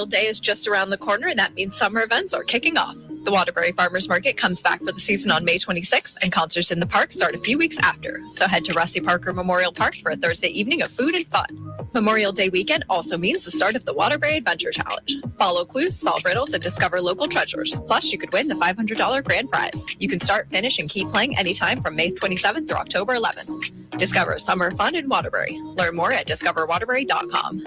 Day is just around the corner, and that means summer events are kicking off. The Waterbury Farmers Market comes back for the season on May 26th, and concerts in the park start a few weeks after. So head to Rusty Parker Memorial Park for a Thursday evening of food and fun. Memorial Day weekend also means the start of the Waterbury Adventure Challenge. Follow clues, solve riddles, and discover local treasures. Plus, you could win the $500 grand prize. You can start, finish, and keep playing anytime from May 27th through October 11th. Discover summer fun in Waterbury. Learn more at discoverwaterbury.com.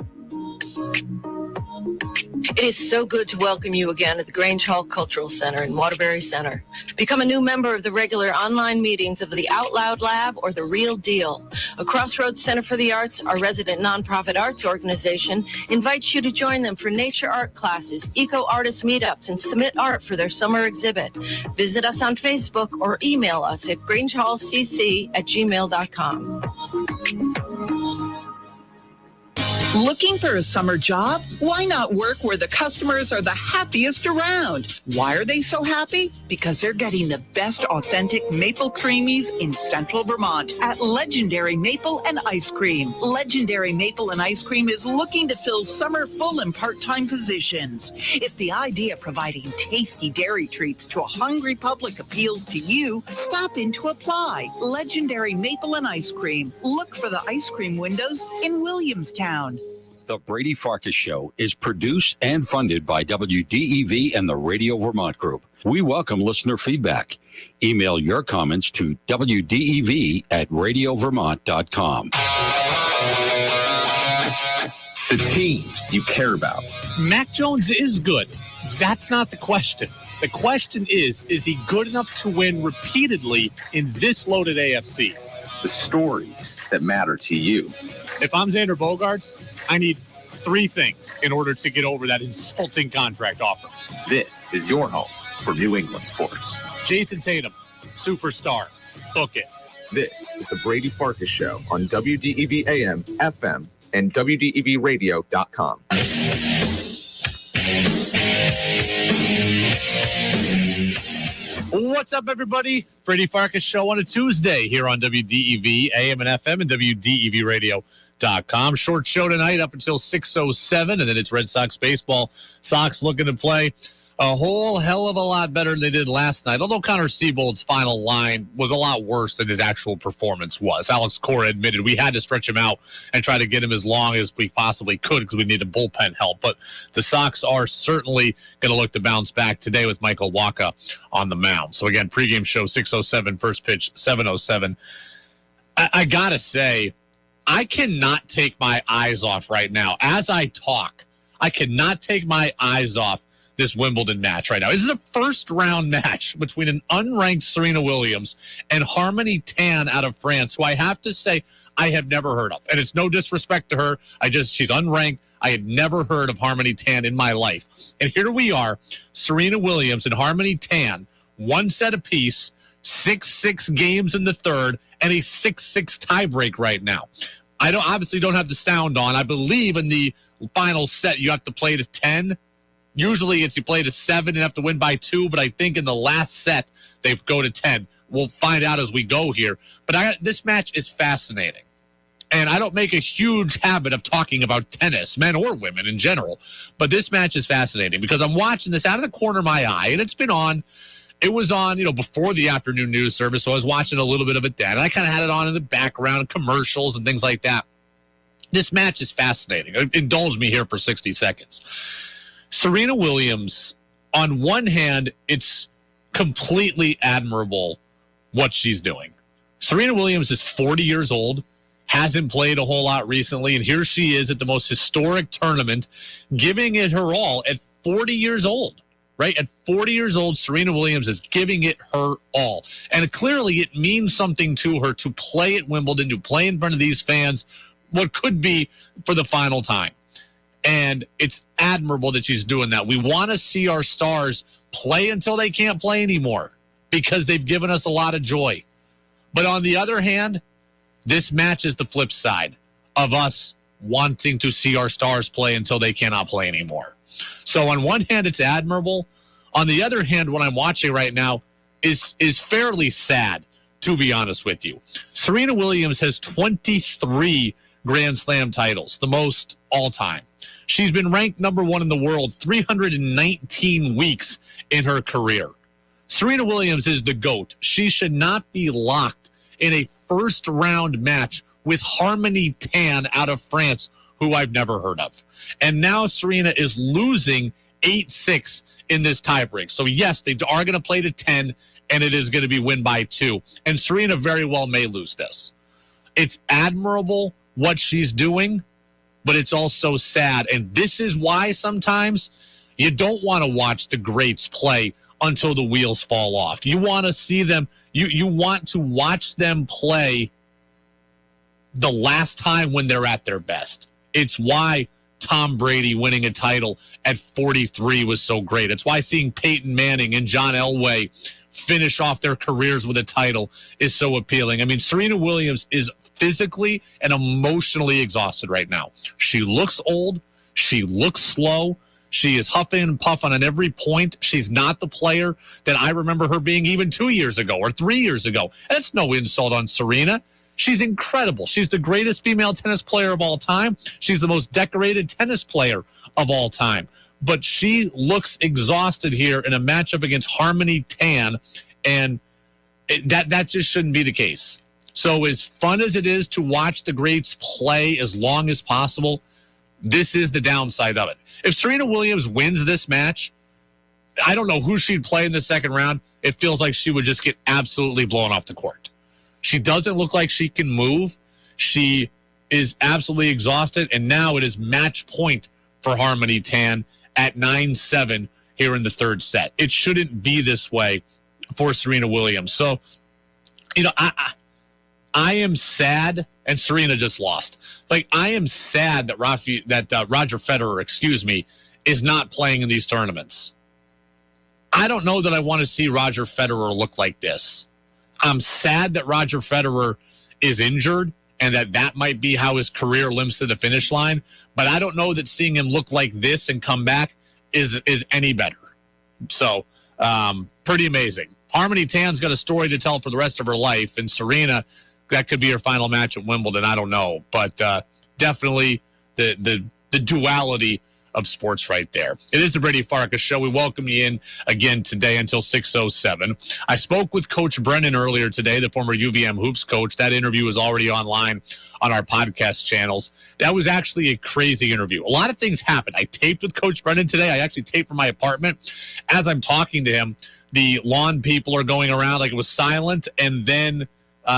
It is so good to welcome you again at the Grange Hall Cultural Center in Waterbury Center. Become a new member of the regular online meetings of the Out Loud Lab or The Real Deal. A Crossroads Center for the Arts, our resident nonprofit arts organization, invites you to join them for nature art classes, eco-artist meetups, and submit art for their summer exhibit. Visit us on Facebook or email us at grangehallcc@gmail.com. Looking for a summer job? Why not work where the customers are the happiest around? Why are they so happy? Because they're getting the best authentic maple creamies in central Vermont at Legendary Maple and Ice Cream. Legendary Maple and Ice Cream is looking to fill summer full and part-time positions. If the idea of providing tasty dairy treats to a hungry public appeals to you, stop in to apply. Legendary Maple and Ice Cream. Look for the ice cream windows in Williamstown. The Brady Farkas Show is produced and funded by WDEV and the Radio Vermont Group. We welcome listener feedback. Email your comments to wdev@radiovermont.com. The teams you care about. Mac Jones is good. That's not the question. The question is he good enough to win repeatedly in this loaded AFC? The stories that matter to you. If I'm Xander Bogaerts, I need three things in order to get over that insulting contract offer. This is your home for New England sports. Jason Tatum, superstar. Book it. This is the Brady Farkas Show on WDEV AM, FM, and WDEVradio.com. What's up, everybody? Brady Farkas Show on a Tuesday here on WDEV, AM and FM, and WDEVradio.com. Short show tonight up until 6:07, and then it's Red Sox baseball. Sox looking to play a whole hell of a lot better than they did last night, although Connor Siebold's final line was a lot worse than his actual performance was. Alex Cora admitted we had to stretch him out and try to get him as long as we possibly could because we needed bullpen help. But the Sox are certainly going to look to bounce back today with Michael Wacha on the mound. So, again, pregame show 6:07, first pitch 7:07. I got to say, I cannot take my eyes off right now. As I talk, I cannot take my eyes off this Wimbledon match right now. This is a first-round match between an unranked Serena Williams and Harmony Tan out of France, who I have to say I have never heard of. And it's no disrespect to her. She's unranked. I had never heard of Harmony Tan in my life. And here we are, Serena Williams and Harmony Tan, one set apiece, 6-6 games in the third, and a 6-6 tiebreak right now. I obviously don't have the sound on. I believe in the final set you have to play to 10. Usually it's you play to 7 and have to win by 2, but I think in the last set they go to 10. We'll find out as we go here. But this match is fascinating. And I don't make a huge habit of talking about tennis, men or women in general. But this match is fascinating because I'm watching this out of the corner of my eye, and it's been on. It was on, before the afternoon news service, so I was watching a little bit of it then. And I kind of had it on in the background, commercials and things like that. This match is fascinating. Indulge me here for 60 seconds. Serena Williams, on one hand, it's completely admirable what she's doing. Serena Williams is 40 years old, hasn't played a whole lot recently, and here she is at the most historic tournament, giving it her all at 40 years old, right? At 40 years old, Serena Williams is giving it her all. And clearly it means something to her to play at Wimbledon, to play in front of these fans, what could be for the final time. And it's admirable that she's doing that. We want to see our stars play until they can't play anymore because they've given us a lot of joy. But on the other hand, this match is the flip side of us wanting to see our stars play until they cannot play anymore. So on one hand, it's admirable. On the other hand, what I'm watching right now is fairly sad, to be honest with you. Serena Williams has 23 Grand Slam titles, the most all time. She's been ranked number 1 in the world 319 weeks in her career. Serena Williams is the GOAT. She should not be locked in a first-round match with Harmony Tan out of France, who I've never heard of. And now Serena is losing 8-6 in this tiebreak. So, yes, they are going to play to 10, and it is going to be win by 2. And Serena very well may lose this. It's admirable what she's doing, but it's also sad. And this is why sometimes you don't want to watch the greats play until the wheels fall off. You want to see them, you want to watch them play the last time when they're at their best. It's why Tom Brady winning a title at 43 was so great. It's why seeing Peyton Manning and John Elway finish off their careers with a title is so appealing. I mean, Serena Williams is physically and emotionally exhausted right now. She looks old. She looks slow. She is huffing and puffing on every point. She's not the player that I remember her being even 2 years ago or 3 years ago. That's no insult on Serena. She's incredible. She's the greatest female tennis player of all time. She's the most decorated tennis player of all time. But she looks exhausted here in a matchup against Harmony Tan, and that just shouldn't be the case. So as fun as it is to watch the greats play as long as possible, this is the downside of it. If Serena Williams wins this match, I don't know who she'd play in the second round. It feels like she would just get absolutely blown off the court. She doesn't look like she can move. She is absolutely exhausted, and now it is match point for Harmony Tan at 9-7 here in the third set. It shouldn't be this way for Serena Williams. So, I am sad, and Serena just lost. Like, I am sad that Roger Federer, is not playing in these tournaments. I don't know that I want to see Roger Federer look like this. I'm sad that Roger Federer is injured and that might be how his career limps to the finish line. But I don't know that seeing him look like this and come back is any better. So, pretty amazing. Harmony Tan's got a story to tell for the rest of her life, and Serena, that could be her final match at Wimbledon. I don't know, but definitely the duality of sports right there. It is the Brady Farkas Show. We welcome you in again today until 6:07. I spoke with Coach Brennan earlier today, the former UVM Hoops coach. That interview is already online on our podcast channels. That was actually a crazy interview. A lot of things happened. I taped with Coach Brennan today. I actually taped from my apartment. As I'm talking to him, the lawn people are going around like it was silent, and then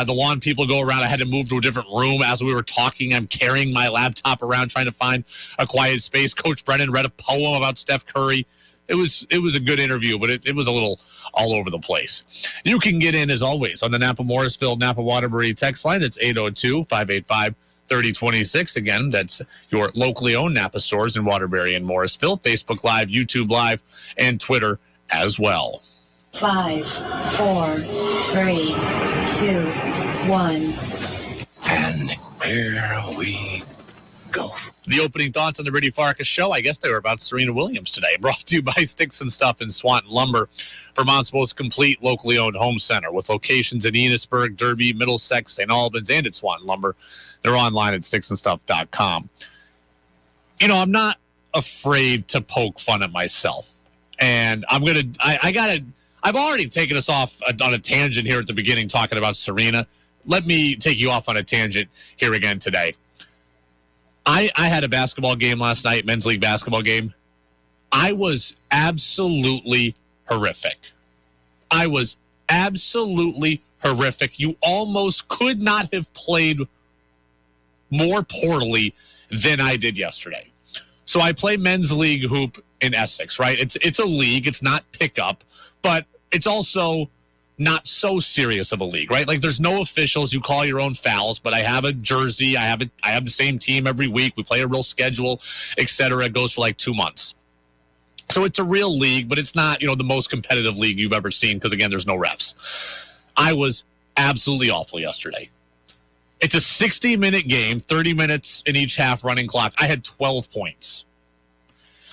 the lawn people go around. I had to move to a different room as we were talking. I'm carrying my laptop around trying to find a quiet space. Coach Brennan read a poem about Steph Curry. It was a good interview, but it was a little all over the place. You can get in, as always, on the Napa Morrisville, Napa Waterbury text line. That's 802-585-3026. Again, that's your locally owned Napa stores in Waterbury and Morrisville. Facebook Live, YouTube Live, and Twitter as well. 5, 4, 3, 2, 1. And here we go. The opening thoughts on the Brady Farkas Show, I guess they were about Serena Williams today. Brought to you by Sticks and Stuff in Swanton Lumber, Vermont's most complete locally owned home center, with locations in Enosburg, Derby, Middlesex, St. Albans, and at Swanton Lumber. They're online at sticksandstuff.com. I'm not afraid to poke fun at myself. And I've already taken us off on a tangent here at the beginning talking about Serena. Let me take you off on a tangent here again today. I had a basketball game last night, men's league basketball game. I was absolutely horrific. You almost could not have played more poorly than I did yesterday. So I play men's league hoop in Essex, right? It's a league. It's not pickup, but it's also not so serious of a league, right? Like, there's no officials. You call your own fouls, but I have a jersey. I have the same team every week. We play a real schedule, etc. It goes for like 2 months. So it's a real league, but it's not, the most competitive league you've ever seen because, again, there's no refs. I was absolutely awful yesterday. It's a 60-minute game, 30 minutes in each half running clock. I had 12 points.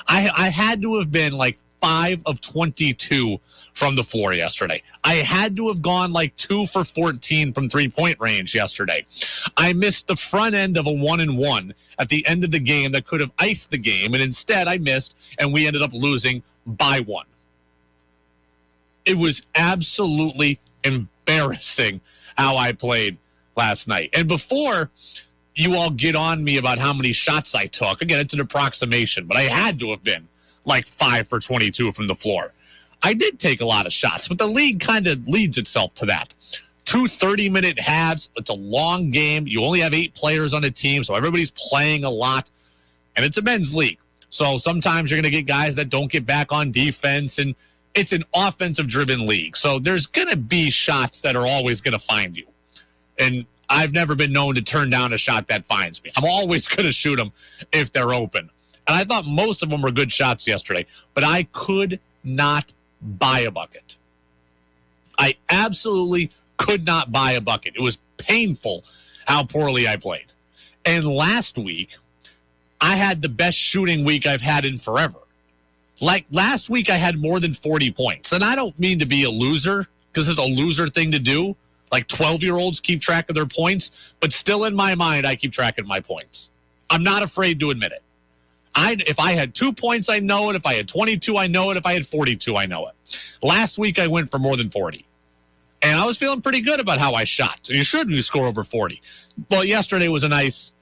I had to have been like 5 of 22 from the floor yesterday. I had to have gone like 2 for 14 from three-point range yesterday. I missed the front end of a 1-and-1 at the end of the game that could have iced the game, and instead I missed, and we ended up losing by 1. It was absolutely embarrassing how I played last night. And before you all get on me about how many shots I took, again, it's an approximation, but I had to have been like 5 for 22 from the floor. I did take a lot of shots, but the league kind of leads itself to that. 2 30-minute halves. It's a long game. You only have 8 players on a team, so everybody's playing a lot, and it's a men's league. So sometimes you're going to get guys that don't get back on defense, and it's an offensive-driven league. So there's going to be shots that are always going to find you. And I've never been known to turn down a shot that finds me. I'm always going to shoot them if they're open. And I thought most of them were good shots yesterday, but I could not buy a bucket. I absolutely could not buy a bucket. It was painful how poorly I played. And last week, I had the best shooting week I've had in forever. Like last week, I had more than 40 points. And I don't mean to be a loser, because it's a loser thing to do. Like 12-year-olds keep track of their points, but still in my mind, I keep track of my points. I'm not afraid to admit it. If I had 2 points, I know it. If I had 22, I know it. If I had 42, I know it. Last week, I went for more than 40. And I was feeling pretty good about how I shot. You shouldn't score over 40. Well, yesterday was a nice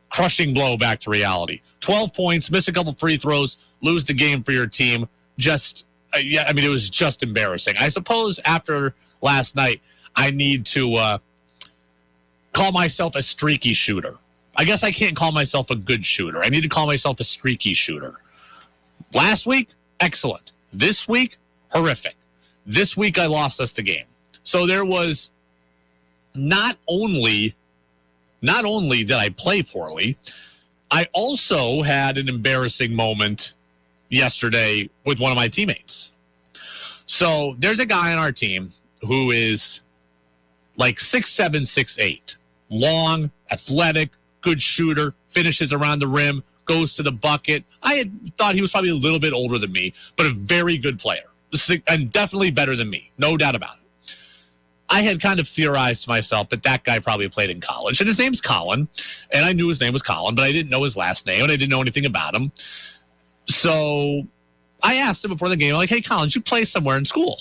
crushing blow back to reality. 12 points, miss a couple free throws, lose the game for your team. It was just embarrassing. I suppose after last night, I need to call myself a streaky shooter. I guess I can't call myself a good shooter. I need to call myself a streaky shooter. Last week, excellent. This week, horrific. This week, I lost us the game. So there was not only did I play poorly, I also had an embarrassing moment yesterday with one of my teammates. So there's a guy on our team who is like 6'7", 6'8", long, athletic, good shooter, finishes around the rim, goes to the bucket. I had thought he was probably a little bit older than me, but a very good player, and definitely better than me, no doubt about it. I had kind of theorized to myself that guy probably played in college, and his name's Colin, and I knew his name was Colin, but I didn't know his last name, and I didn't know anything about him. So I asked him before the game, I'm like, hey, Colin, did you play somewhere in school?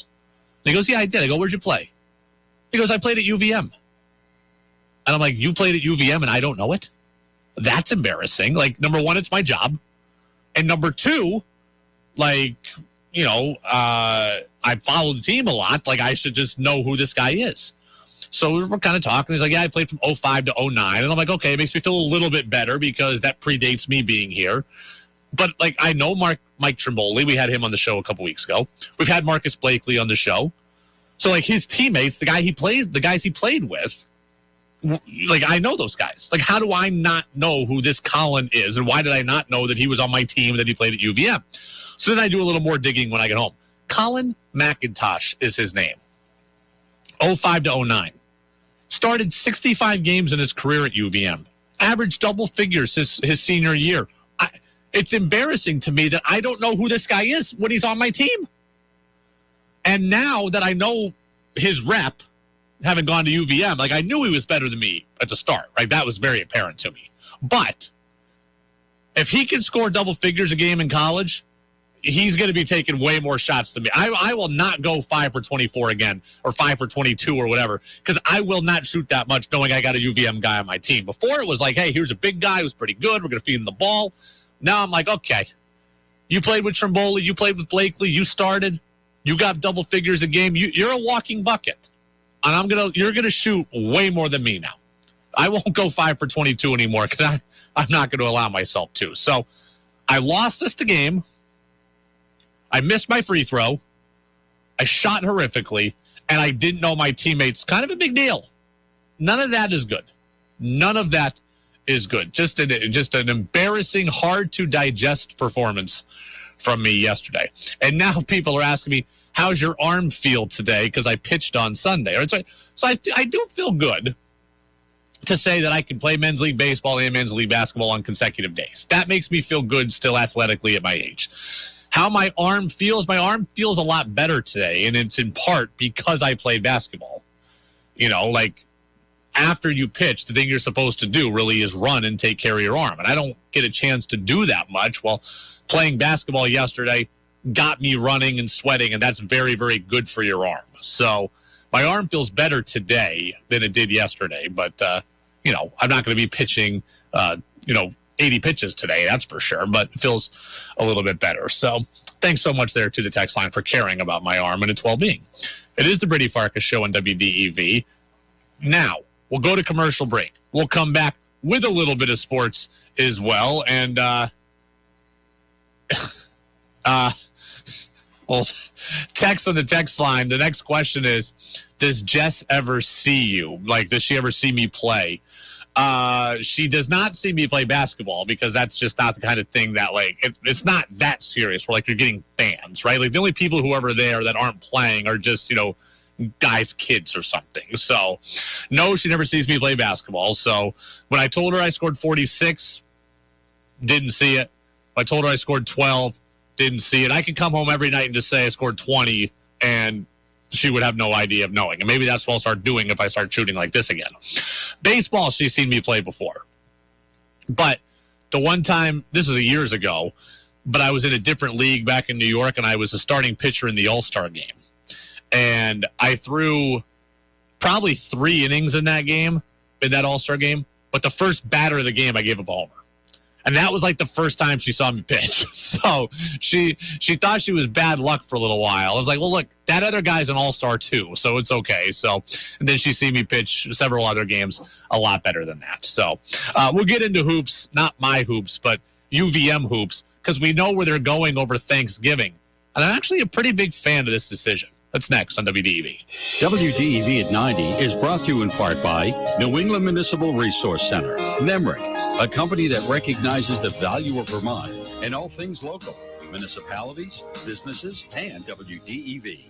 And he goes, yeah, I did. I go, where'd you play? He goes, I played at UVM. And I'm like, you played at UVM and I don't know it? That's embarrassing. Like, number one, it's my job. And number two, like, I follow the team a lot. Like, I should just know who this guy is. So we're kind of talking. He's like, yeah, I played from 05 to 09. And I'm like, okay, it makes me feel a little bit better because that predates me being here. But, like, I know Mike Trimboli. We had him on the show a couple weeks ago. We've had Marcus Blakely on the show. So, like, his teammates, the guys he played with, like, I know those guys. Like, how do I not know who this Colin is? And why did I not know that he was on my team, that he played at UVM? So then I do a little more digging when I get home. Colin McIntosh is his name. 05 to 09. Started 65 games in his career at UVM. Averaged double figures his senior year. It's embarrassing to me that I don't know who this guy is when he's on my team. And now that I know his rep, having gone to UVM, like, I knew he was better than me at the start, right? That was very apparent to me. But if he can score double figures a game in college, he's going to be taking way more shots than me. I will not go 5 for 24 again, or 5 for 22 or whatever, because I will not shoot that much knowing I got a UVM guy on my team. Before, it was like, hey, here's a big guy who's pretty good. We're going to feed him the ball. Now I'm like, okay, you played with Trimboli, you played with Blakely, you started, you got double figures a game. You're a walking bucket. And you're going to shoot way more than me now. I won't go 5 for 22 anymore because I'm not going to allow myself to. So I lost us the game. I missed my free throw. I shot horrifically, and I didn't know my teammates. Kind of a big deal. None of that is good. None of that is good. Just an embarrassing, hard to digest performance from me yesterday. And now people are asking me, how's your arm feel today? Because I pitched on Sunday. So I do feel good to say that I can play men's league baseball and men's league basketball on consecutive days. That makes me feel good still athletically at my age. How my arm feels a lot better today, and it's in part because I played basketball. Like after you pitch, the thing you're supposed to do really is run and take care of your arm. And I don't get a chance to do that much. Well, playing basketball yesterday got me running and sweating, and that's very, very good for your arm. So my arm feels better today than it did yesterday. But, I'm not going to be pitching, 80 pitches today, that's for sure. But it feels a little bit better. So thanks so much there to the text line for caring about my arm and its well-being. It is the Brady Farkas Show on WDEV. Now, we'll go to commercial break. We'll come back with a little bit of sports as well. And, well, text on the text line. The next question is, does Jess ever see you? Like, does she ever see me play? She does not see me play basketball because that's just not the kind of thing that, like, it's not that serious where, like, you're getting fans, right? Like, the only people who are there that aren't playing are just, guys' kids or something. So, no, she never sees me play basketball. So, when I told her I scored 46, didn't see it. When I told her I scored 12, didn't see it. I could come home every night and just say I scored 20, and she would have no idea of knowing. And maybe that's what I'll start doing if I start shooting like this again. Baseball, she's seen me play before. But the one time, this was years ago, but I was in a different league back in New York, and I was a starting pitcher in the All-Star game. And I threw probably 3 innings in that game, in that All-Star game. But the first batter of the game, I gave up a homer. And that was like the first time she saw me pitch. So she thought she was bad luck for a little while. I was like, well, look, that other guy's an all-star too, so it's okay. So and then she see me pitch several other games a lot better than that. So we'll get into hoops, not my hoops, but UVM hoops, because we know where they're going over Thanksgiving. And I'm actually a pretty big fan of this decision. That's next on WDEV. WDEV at 90 is brought to you in part by New England Municipal Resource Center, NEMRIC, a company that recognizes the value of Vermont and all things local, municipalities, businesses, and WDEV.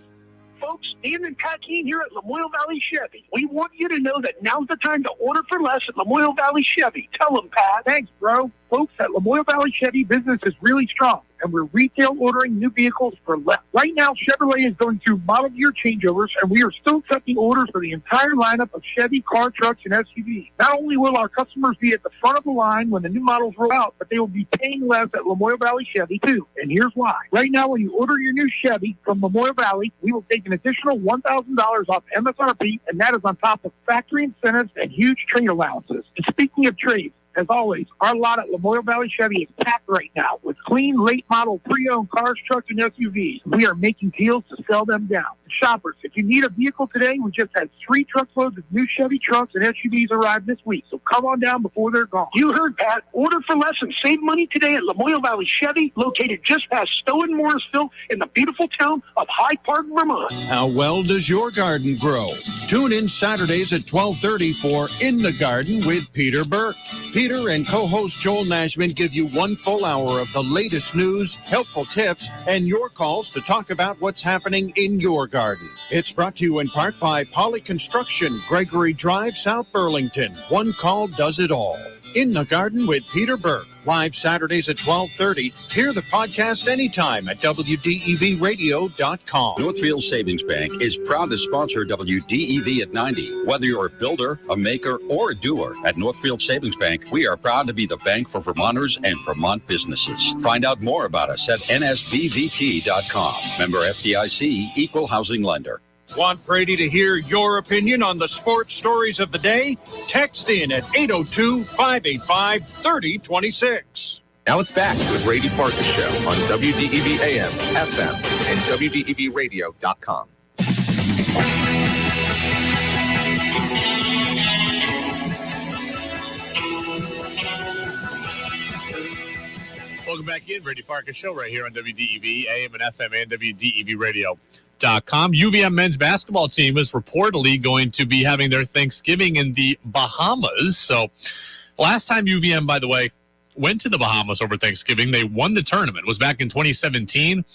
Folks, Dan and Pat Keen here at Lamoille Valley Chevy. We want you to know that now's the time to order for less at Lamoille Valley Chevy. Tell them, Pat. Thanks, bro. Folks, at Lamoille Valley Chevy, business is really strong, and we're retail ordering new vehicles for less. Right now, Chevrolet is going through model year changeovers, and we are still accepting orders for the entire lineup of Chevy car, trucks, and SUVs. Not only will our customers be at the front of the line when the new models roll out, but they will be paying less at Lamoille Valley Chevy, too. And here's why. Right now, when you order your new Chevy from Lamoille Valley, we will take an additional $1,000 off MSRP, and that is on top of factory incentives and huge trade allowances. And speaking of trades, as always, our lot at Lamoille Valley Chevy is packed right now with clean, late-model, pre-owned cars, trucks, and SUVs. We are making deals to sell them down. Shoppers, if you need a vehicle today, we just had 3 truckloads of new Chevy trucks and SUVs arrive this week. So come on down before they're gone. You heard, Pat. Order for less and save money today at Lamoille Valley Chevy, located just past Stowe and Morrisville in the beautiful town of Hyde Park, Vermont. How well does your garden grow? Tune in Saturdays at 12:30 for In the Garden with Peter Burke. Peter and co-host Joel Nashman give you 1 full hour of the latest news, helpful tips, and your calls to talk about what's happening in your garden. It's brought to you in part by Poly Construction, Gregory Drive, South Burlington. One call does it all. In the Garden with Peter Burke. Live Saturdays at 12:30. Hear the podcast anytime at WDEVradio.com. Northfield Savings Bank is proud to sponsor WDEV at 90. Whether you're a builder, a maker, or a doer, at Northfield Savings Bank, we are proud to be the bank for Vermonters and Vermont businesses. Find out more about us at nsbvt.com. Member FDIC, Equal Housing Lender. Want Brady to hear your opinion on the sports stories of the day? Text in at 802-585-3026. Now it's back to the Brady Farkas Show on WDEV AM, FM, and WDEVradio.com. Welcome back in. Brady Farkas Show right here on WDEV, AM and FM, and WDEVradio.com. UVM men's basketball team is reportedly going to be having their Thanksgiving in the Bahamas. So last time UVM, by the way, went to the Bahamas over Thanksgiving, they won the tournament. It was back in 2017. It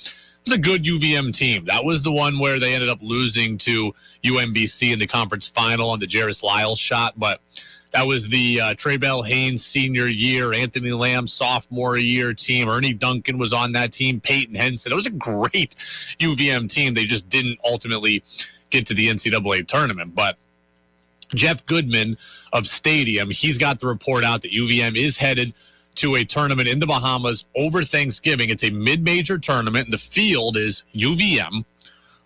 was a good UVM team. That was the one where they ended up losing to UMBC in the conference final on the Jairus Lyles shot. But That was the Trey Bell Haynes senior year, Anthony Lamb sophomore year team. Ernie Duncan was on that team, Peyton Henson. It was a great UVM team. They just didn't ultimately get to the NCAA tournament. But Jeff Goodman of Stadium, he's got the report out that UVM is headed to a tournament in the Bahamas over Thanksgiving. It's a mid-major tournament, and the field is UVM,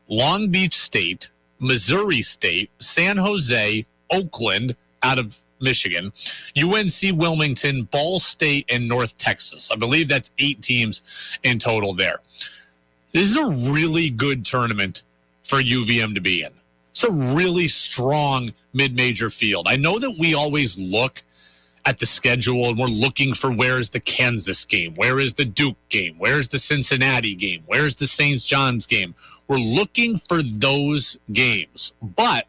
Long Beach State, Missouri State, San Jose, Oakland out of Michigan, UNC Wilmington, Ball State, and North Texas. I believe that's 8 teams in total there. This is a really good tournament for UVM to be in. It's a really strong mid-major field. I know that we always look at the schedule and we're looking for where is the Kansas game, where is the Duke game, where's the Cincinnati game, where's the St. John's game. We're looking for those games. But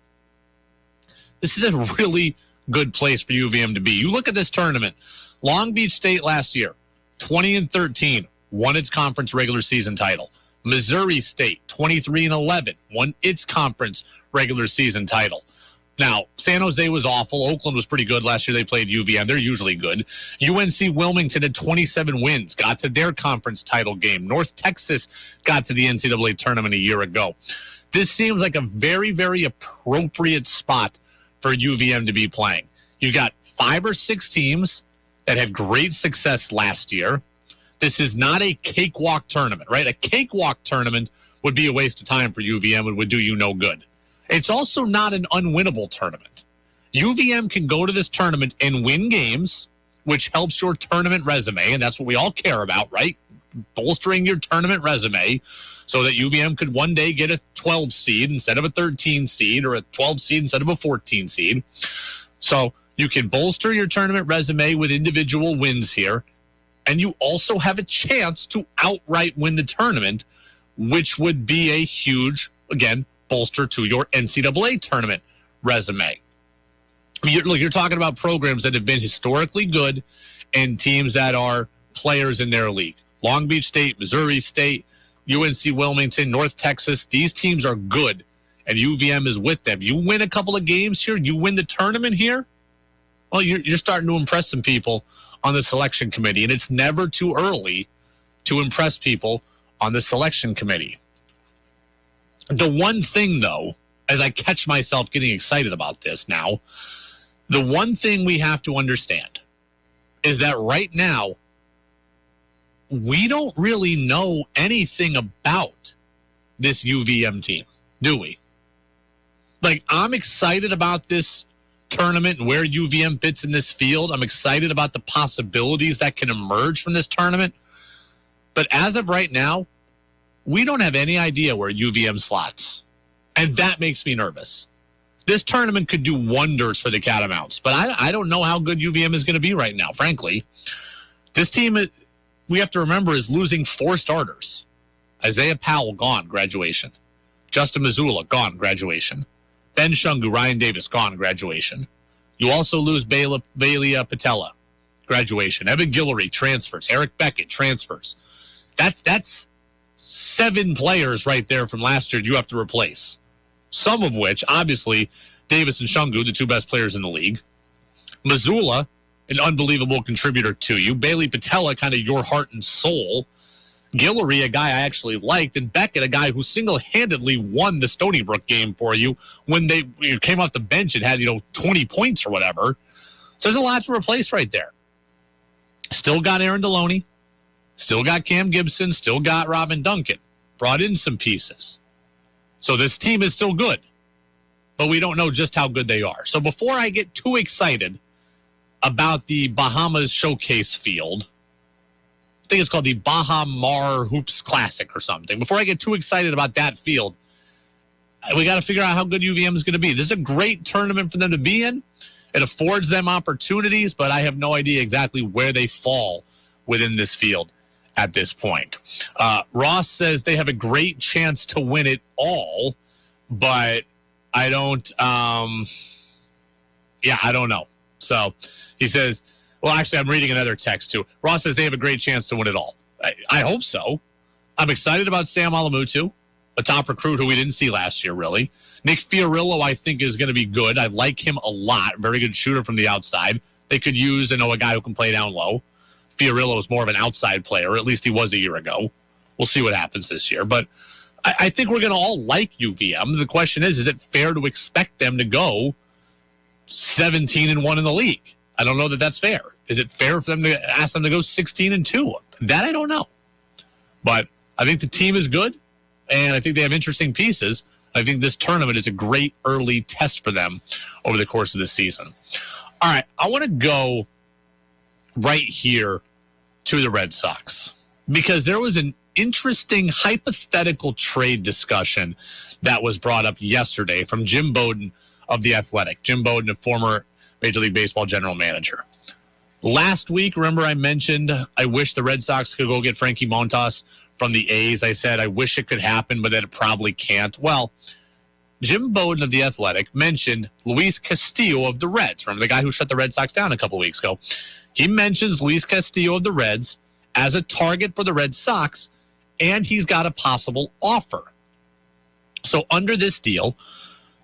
this is a really good place for UVM to be. You look at this tournament. Long Beach State last year, 20-13, won its conference regular season title. Missouri State, 23-11, won its conference regular season title. Now, San Jose was awful. Oakland was pretty good last year. They played UVM. They're usually good. UNC Wilmington had 27 wins, got to their conference title game. North Texas got to the NCAA tournament a year ago. This seems like a very, very appropriate spot for UVM to be playing. You got 5 or 6 teams that had great success last year. This is not a cakewalk tournament, right? A cakewalk tournament would be a waste of time for UVM and would do you no good. It's also not an unwinnable tournament. UVM can go to this tournament and win games, which helps your tournament resume, and that's what we all care about, right? Bolstering your tournament resume so that UVM could one day get a 12 seed instead of a 13 seed or a 12 seed instead of a 14 seed. So you can bolster your tournament resume with individual wins here, and you also have a chance to outright win the tournament, which would be a huge, again, bolster to your NCAA tournament resume. I mean, you're talking about programs that have been historically good and teams that are players in their league. Long Beach State, Missouri State, UNC Wilmington, North Texas, these teams are good, and UVM is with them. You win a couple of games here, you win the tournament here, well, you're starting to impress some people on the selection committee, and it's never too early to impress people on the selection committee. The one thing, though, as I catch myself getting excited about this now, the one thing we have to understand is that right now, we don't really know anything about this UVM team, do we? Like, I'm excited about this tournament and where UVM fits in this field. I'm excited about the possibilities that can emerge from this tournament. But as of right now, we don't have any idea where UVM slots, and that makes me nervous. This tournament could do wonders for the Catamounts, but I don't know how good UVM is going to be right now, frankly. This team, we have to remember, is losing 4 starters. Isaiah Powell, gone, graduation. Justin Missoula, gone, graduation. Ben Shungu, Ryan Davis, gone, graduation. You also lose Bailey Patella, graduation. Evan Guillory, transfers. Eric Beckett, transfers. That's 7 players right there from last year you have to replace. Some of which, obviously, Davis and Shungu, the 2 best players in the league. Missoula, an unbelievable contributor to you. Bailey Patella, kind of your heart and soul. Guillory, a guy I actually liked. And Beckett, a guy who single-handedly won the Stony Brook game for you when they came off the bench and had 20 points or whatever. So there's a lot to replace right there. Still got Aaron Deloney. Still got Cam Gibson, still got Robin Duncan. Brought in some pieces. So this team is still good. But we don't know just how good they are. So before I get too excited about the Bahamas Showcase field, I think it's called the Bahamar Hoops Classic or something. Before I get too excited about that field, we got to figure out how good UVM is going to be. This is a great tournament for them to be in. It affords them opportunities, but I have no idea exactly where they fall within this field at this point. Ross says they have a great chance to win it all, but I don't know. So he says, well, actually, I'm reading another text too. Ross says they have a great chance to win it all. I hope so. I'm excited about Sam Alamutu. a top recruit who we didn't see last year, really. Nick Fiorillo, I think, is going to be good. I like him a lot. Very good shooter from the outside. They could use, a guy who can play down low. Fiorillo is more of an outside player, or at least he was a year ago. We'll see what happens this year. But I think we're going to all like UVM. The question is it fair to expect them to go 17-1 in the league? I don't know that that's fair. Is it fair for them to ask them to go 16-2? That I don't know. But I think the team is good, and I think they have interesting pieces. I think this tournament is a great early test for them over the course of the season. All right, I want to go right here to the Red Sox because there was an interesting hypothetical trade discussion that was brought up yesterday from Jim Bowden of The Athletic. Jim Bowden, a former Major League Baseball general manager. Last week, remember I mentioned I wish the Red Sox could go get Frankie Montas from the A's. I said I wish it could happen, but that it probably can't. Well, Jim Bowden of The Athletic mentioned Luis Castillo of the Reds. Remember the guy who shut the Red Sox down a couple weeks ago? He mentions Luis Castillo of the Reds as a target for the Red Sox, and he's got a possible offer. So under this deal,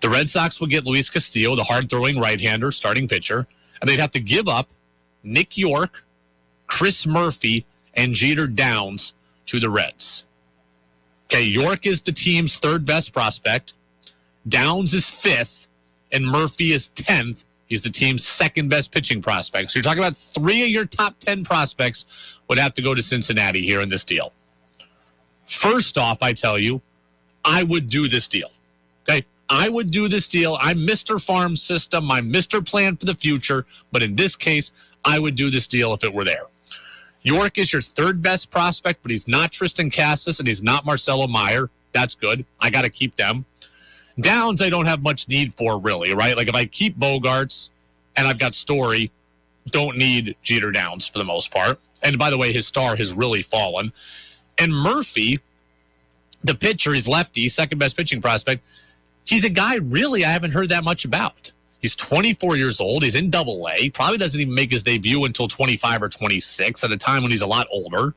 the Red Sox will get Luis Castillo, the hard-throwing right-hander, starting pitcher, and they'd have to give up Nick York, Chris Murphy, and Jeter Downs to the Reds. Okay, York is the team's third-best prospect. Downs is fifth, and Murphy is 10th. He's the team's second-best pitching prospect. So you're talking about 3 of your top 10 prospects would have to go to Cincinnati here in this deal. First off, I tell you, I would do this deal. Okay? I would do this deal. I'm Mr. Farm System. I'm Mr. Plan for the Future. But in this case, I would do this deal if it were there. York is your third-best prospect, but he's not Tristan Cassis, and he's not Marcelo Meyer. That's good. I got to keep them. Downs, I don't have much need for, really, right? Like, if I keep Bogarts and I've got Story, don't need Jeter Downs for the most part. And, by the way, his star has really fallen. And Murphy, the pitcher, he's lefty, second-best pitching prospect. He's a guy, really, I haven't heard that much about. He's 24 years old. He's in Double-A. Probably doesn't even make his debut until 25 or 26 at a time when he's a lot older.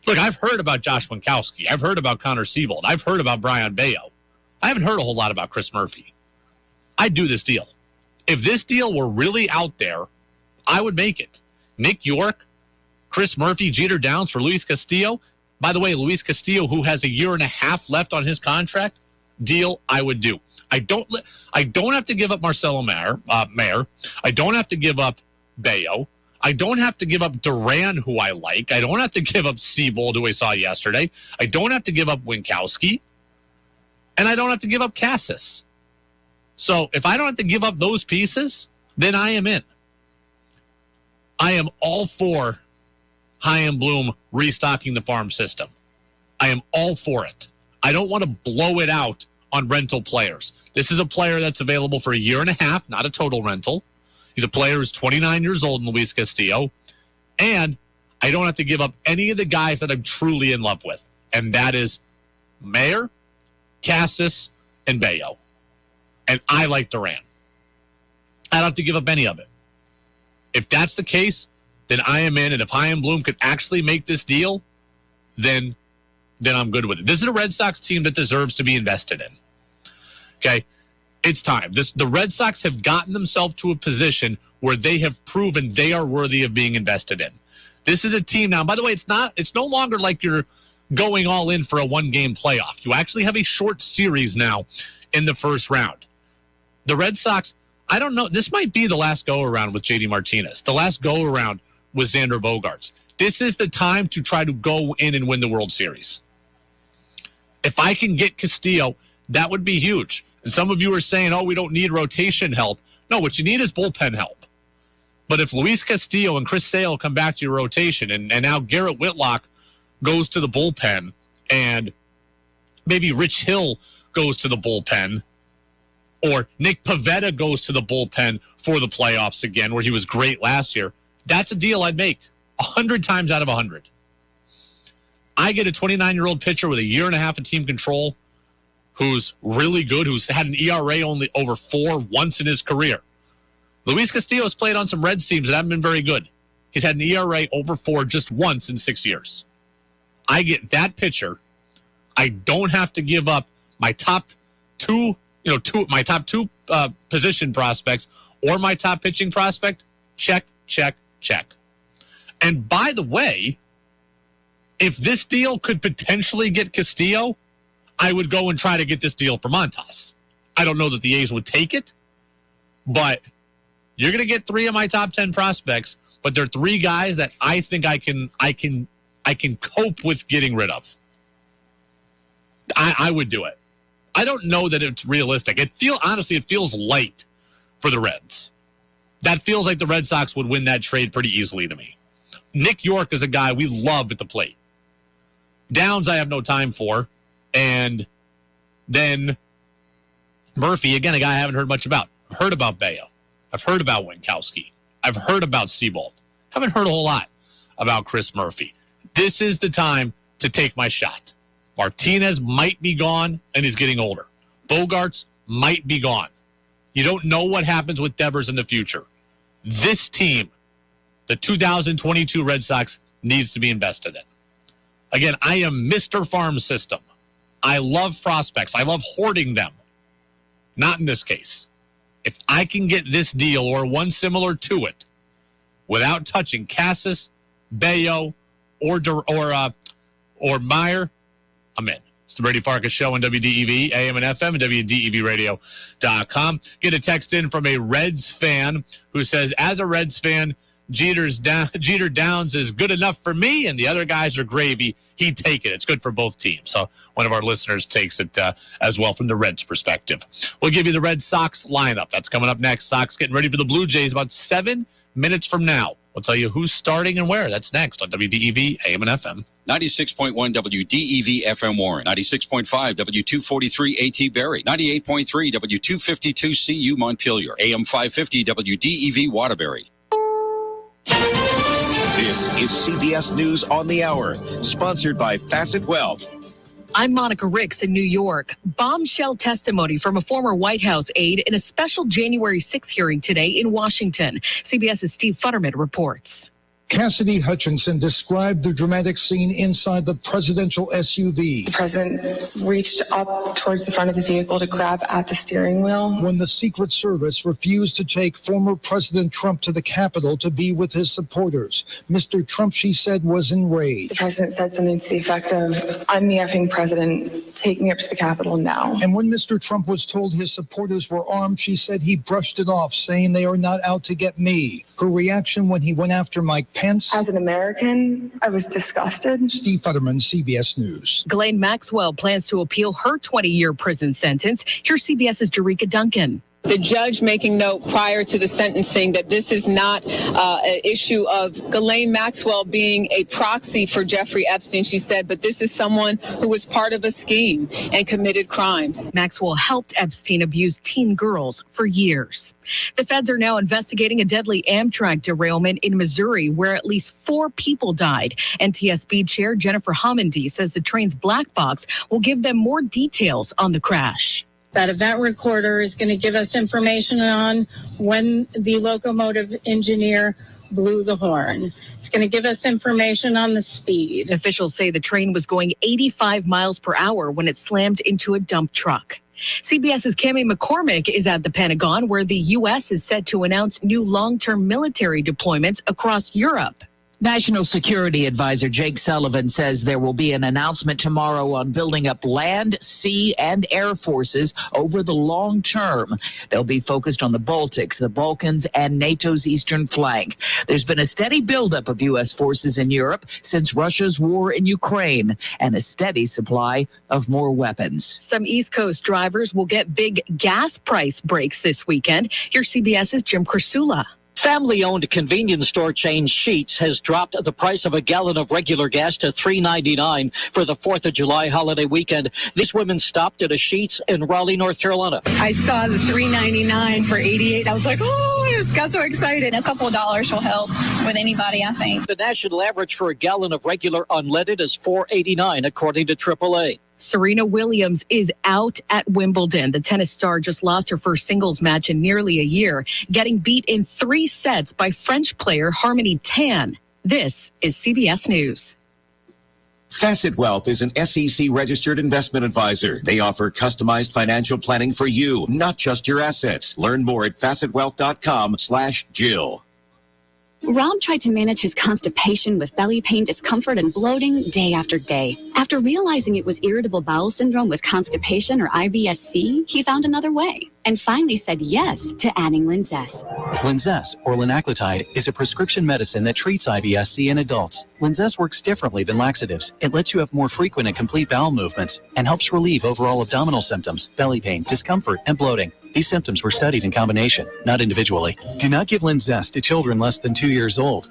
Look, I've heard about Josh Winkowski. I've heard about Connor Siebold. I've heard about Brian Bayo. I haven't heard a whole lot about Chris Murphy. I'd do this deal. If this deal were really out there, I would make it. Nick York, Chris Murphy, Jeter Downs for Luis Castillo. By the way, Luis Castillo, who has a year and a half left on his contract, deal I would do. I don't have to give up Marcelo Mayer. I don't have to give up Bayo. I don't have to give up Duran, who I like. I don't have to give up Siebold, who I saw yesterday. I don't have to give up Winkowski. And I don't have to give up Cassis. So if I don't have to give up those pieces, then I am in. I am all for Chaim Bloom restocking the farm system. I am all for it. I don't want to blow it out on rental players. This is a player that's available for a year and a half, not a total rental. He's a player who's 29 years old in Luis Castillo. And I don't have to give up any of the guys that I'm truly in love with. And that is Mayer, Cassis, and Bayo. And I like Duran. I don't have to give up any of it. If that's the case, then I am in. And if Chaim Bloom could actually make this deal, then I'm good with it. This is a Red Sox team that deserves to be invested in. Okay? It's time. The Red Sox have gotten themselves to a position where they have proven they are worthy of being invested in. This is a team now. By the way, it's no longer like you're going all in for a one-game playoff. You actually have a short series now in the first round. The Red Sox, I don't know. This might be the last go-around with J.D. Martinez. The last go-around with Xander Bogaerts. This is the time to try to go in and win the World Series. If I can get Castillo, that would be huge. And some of you are saying, we don't need rotation help. No, what you need is bullpen help. But if Luis Castillo and Chris Sale come back to your rotation, and now Garrett Whitlock goes to the bullpen, and maybe Rich Hill goes to the bullpen, or Nick Pivetta goes to the bullpen for the playoffs again, where he was great last year, that's a deal I'd make 100 times out of 100. I get a 29-year-old pitcher with a year and a half of team control who's really good, who's had an ERA only over 4 once in his career. Luis Castillo has played on some Reds teams that haven't been very good. He's had an ERA over 4 just once in 6 years. I get that pitcher. I don't have to give up my top two position prospects or my top pitching prospect. Check, check, check. And by the way, if this deal could potentially get Castillo, I would go and try to get this deal for Montas. I don't know that the A's would take it, but you're going to get 3 of my top 10 prospects, but they're 3 guys that I think I can cope with getting rid of. I would do it. I don't know that it's realistic. Honestly, it feels light for the Reds. That feels like the Red Sox would win that trade pretty easily to me. Nick York is a guy we love at the plate. Downs I have no time for. And then Murphy, again, a guy I haven't heard much about. I've heard about Bayo. I've heard about Winkowski. I've heard about Seabold. Haven't heard a whole lot about Chris Murphy. This is the time to take my shot. Martinez might be gone, and he's getting older. Bogarts might be gone. You don't know what happens with Devers in the future. This team, the 2022 Red Sox, needs to be invested in. Again, I am Mr. Farm System. I love prospects. I love hoarding them. Not in this case. If I can get this deal or one similar to it without touching Casas, Bayo, or Meyer, I'm in. It's the Brady Farkas Show on WDEV, AM and FM, and WDEVradio.com. Get a text in from a Reds fan who says, as a Reds fan, Jeter Downs is good enough for me, and the other guys are gravy. He'd take it. It's good for both teams. So one of our listeners takes it as well from the Reds' perspective. We'll give you the Red Sox lineup. That's coming up next. Sox getting ready for the Blue Jays about 7 minutes from now. We'll tell you who's starting and where. That's next on WDEV, AM and FM. 96.1 WDEV FM Warren. 96.5 W243 AT Barrie. 98.3 W252 CU Montpelier. AM 550 WDEV Waterbury. This is CBS News on the Hour, sponsored by Facet Wealth. I'm Monica Ricks in New York. Bombshell testimony from a former White House aide in a special January 6 hearing today in Washington. CBS's Steve Futterman reports. Cassidy Hutchinson described the dramatic scene inside the presidential SUV. The president reached up towards the front of the vehicle to grab at the steering wheel. When the Secret Service refused to take former President Trump to the Capitol to be with his supporters. Mr. Trump, she said, was enraged. The president said something to the effect of, I'm the effing president, take me up to the Capitol now. And when Mr. Trump was told his supporters were armed, she said he brushed it off, saying they are not out to get me. Her reaction when he went after Mike Pence. As an American, I was disgusted. Steve Futterman, CBS News. Ghislaine Maxwell plans to appeal her 20-year prison sentence. Here's CBS's Jerika Duncan. The judge making note prior to the sentencing that this is not an issue of Ghislaine Maxwell being a proxy for Jeffrey Epstein, she said, but this is someone who was part of a scheme and committed crimes. Maxwell helped Epstein abuse teen girls for years. The feds are now investigating a deadly Amtrak derailment in Missouri where at least 4 people died. NTSB Chair Jennifer Homendy says the train's black box will give them more details on the crash. That event recorder is going to give us information on when the locomotive engineer blew the horn. It's going to give us information on the speed. Officials say the train was going 85 miles per hour when it slammed into a dump truck. CBS's Cammie McCormick is at the Pentagon, where the U.S. is set to announce new long-term military deployments across Europe. National Security Advisor Jake Sullivan says there will be an announcement tomorrow on building up land, sea, and air forces over the long term. They'll be focused on the Baltics, the Balkans, and NATO's eastern flank. There's been a steady buildup of U.S. forces in Europe since Russia's war in Ukraine, and a steady supply of more weapons. Some East Coast drivers will get big gas price breaks this weekend. Here's CBS's Jim Kursula. Family-owned convenience store chain Sheetz has dropped the price of a gallon of regular gas to $3.99 for the 4th of July holiday weekend. These women stopped at a Sheetz in Raleigh, North Carolina. I saw the $3.99 for $88. I was like, oh, I just got so excited. A couple of dollars will help with anybody, I think. The national average for a gallon of regular unleaded is $4.89, according to AAA. Serena Williams is out at Wimbledon. The tennis star just lost her first singles match in nearly a year, getting beat in 3 sets by French player Harmony Tan. This is CBS News. Facet Wealth is an SEC-registered investment advisor. They offer customized financial planning for you, not just your assets. Learn more at facetwealth.com/Jill. Rob tried to manage his constipation with belly pain, discomfort, and bloating day after day. After realizing it was irritable bowel syndrome with constipation or IBS-C, he found another way and finally said yes to adding Linzess. Linzess, or linaclotide, is a prescription medicine that treats IBS-C in adults. Linzess works differently than laxatives. It lets you have more frequent and complete bowel movements and helps relieve overall abdominal symptoms, belly pain, discomfort, and bloating. These symptoms were studied in combination, not individually. Do not give Linzess to children less than 2 years old.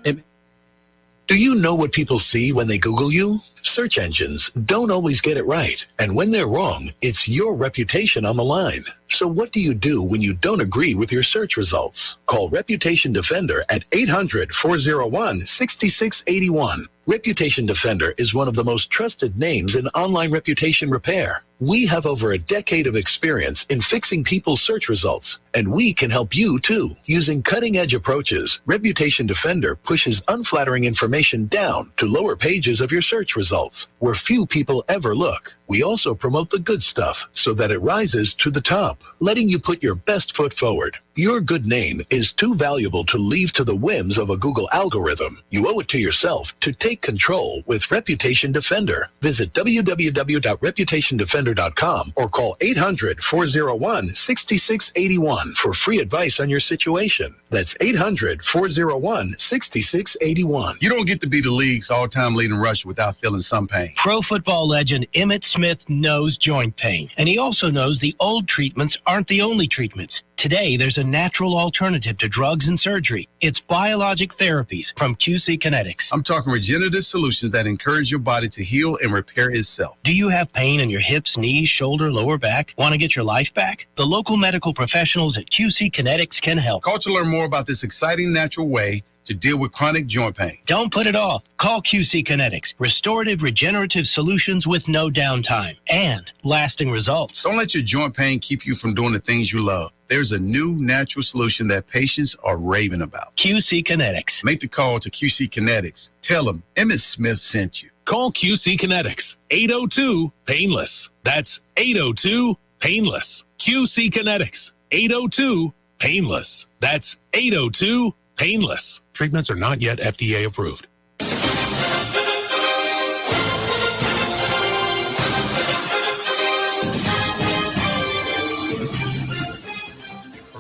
Do you know what people see when they Google you? Search engines don't always get it right. And when they're wrong, it's your reputation on the line. So what do you do when you don't agree with your search results? Call Reputation Defender at 800-401-6681. Reputation Defender is one of the most trusted names in online reputation repair. We have over a decade of experience in fixing people's search results, and we can help you too. Using cutting-edge approaches, Reputation Defender pushes unflattering information down to lower pages of your search results, where few people ever look. We also promote the good stuff so that it rises to the top, letting you put your best foot forward. Your good name is too valuable to leave to the whims of a Google algorithm. You owe it to yourself to take control with Reputation Defender. Visit www.reputationdefender.com or call 800-401-6681 for free advice on your situation. That's 800-401-6681. You don't get to be the league's all-time leading rusher without feeling some pain. Pro football legend Emmitt Smith knows joint pain, and he also knows the old treatments aren't the only treatments. Today, there's a natural alternative to drugs and surgery. It's biologic therapies from QC Kinetics. I'm talking regenerative solutions that encourage your body to heal and repair itself. Do you have pain in your hips, knees, shoulder, lower back? Want to get your life back? The local medical professionals at QC Kinetics can help. Call to learn more about this exciting natural way to deal with chronic joint pain. Don't put it off. Call QC Kinetics. Restorative regenerative solutions with no downtime and lasting results. Don't let your joint pain keep you from doing the things you love. There's a new natural solution that patients are raving about. QC Kinetics. Make the call to QC Kinetics. Tell them Emmitt Smith sent you. Call QC Kinetics. 802-PAINLESS. That's 802-PAINLESS. QC Kinetics. 802-PAINLESS. That's 802-PAINLESS. Treatments are not yet FDA approved.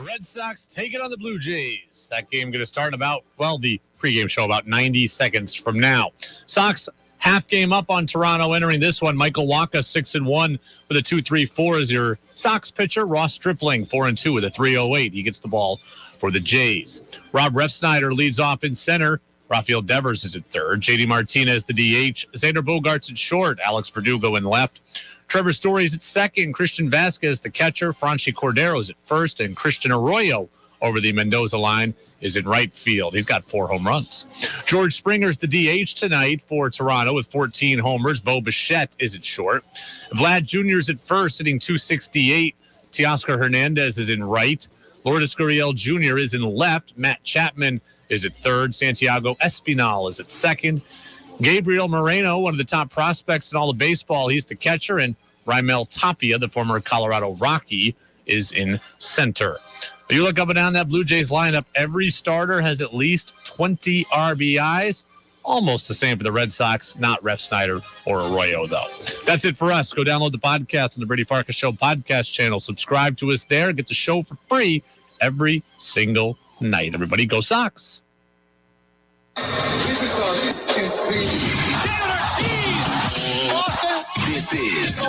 Red Sox take it on the Blue Jays. That game going to start in about, the pregame show about 90 seconds from now. Sox half game up on Toronto entering this one. Michael Wacha 6-1 with a 2.34 as your Sox pitcher. Ross Stripling 4-2 with a 3.08. He gets the ball for the Jays. Rob Refsnyder leads off in center. Rafael Devers is at third. JD Martinez the DH. Xander Bogaerts at short. Alex Verdugo in left. Trevor Story's at second. Christian Vasquez the catcher. Franchi Cordero's at first. And Christian Arroyo over the Mendoza line is in right field. He's got 4 home runs. George Springer's the DH tonight for Toronto with 14 homers. Bo Bichette is at short. Vlad Jr.'s at first, hitting .268. Teoscar Hernandez is in right. Lourdes Gurriel Jr. is in left. Matt Chapman is at third. Santiago Espinal is at second. Gabriel Moreno, one of the top prospects in all of baseball, he's the catcher. And Raimel Tapia, the former Colorado Rocky, is in center. You look up and down that Blue Jays lineup, every starter has at least 20 RBIs. Almost the same for the Red Sox, not Refsnyder or Arroyo, though. That's it for us. Go download the podcast on the Brady Farkas Show podcast channel. Subscribe to us there. Get the show for free every single night. Everybody go Sox. This is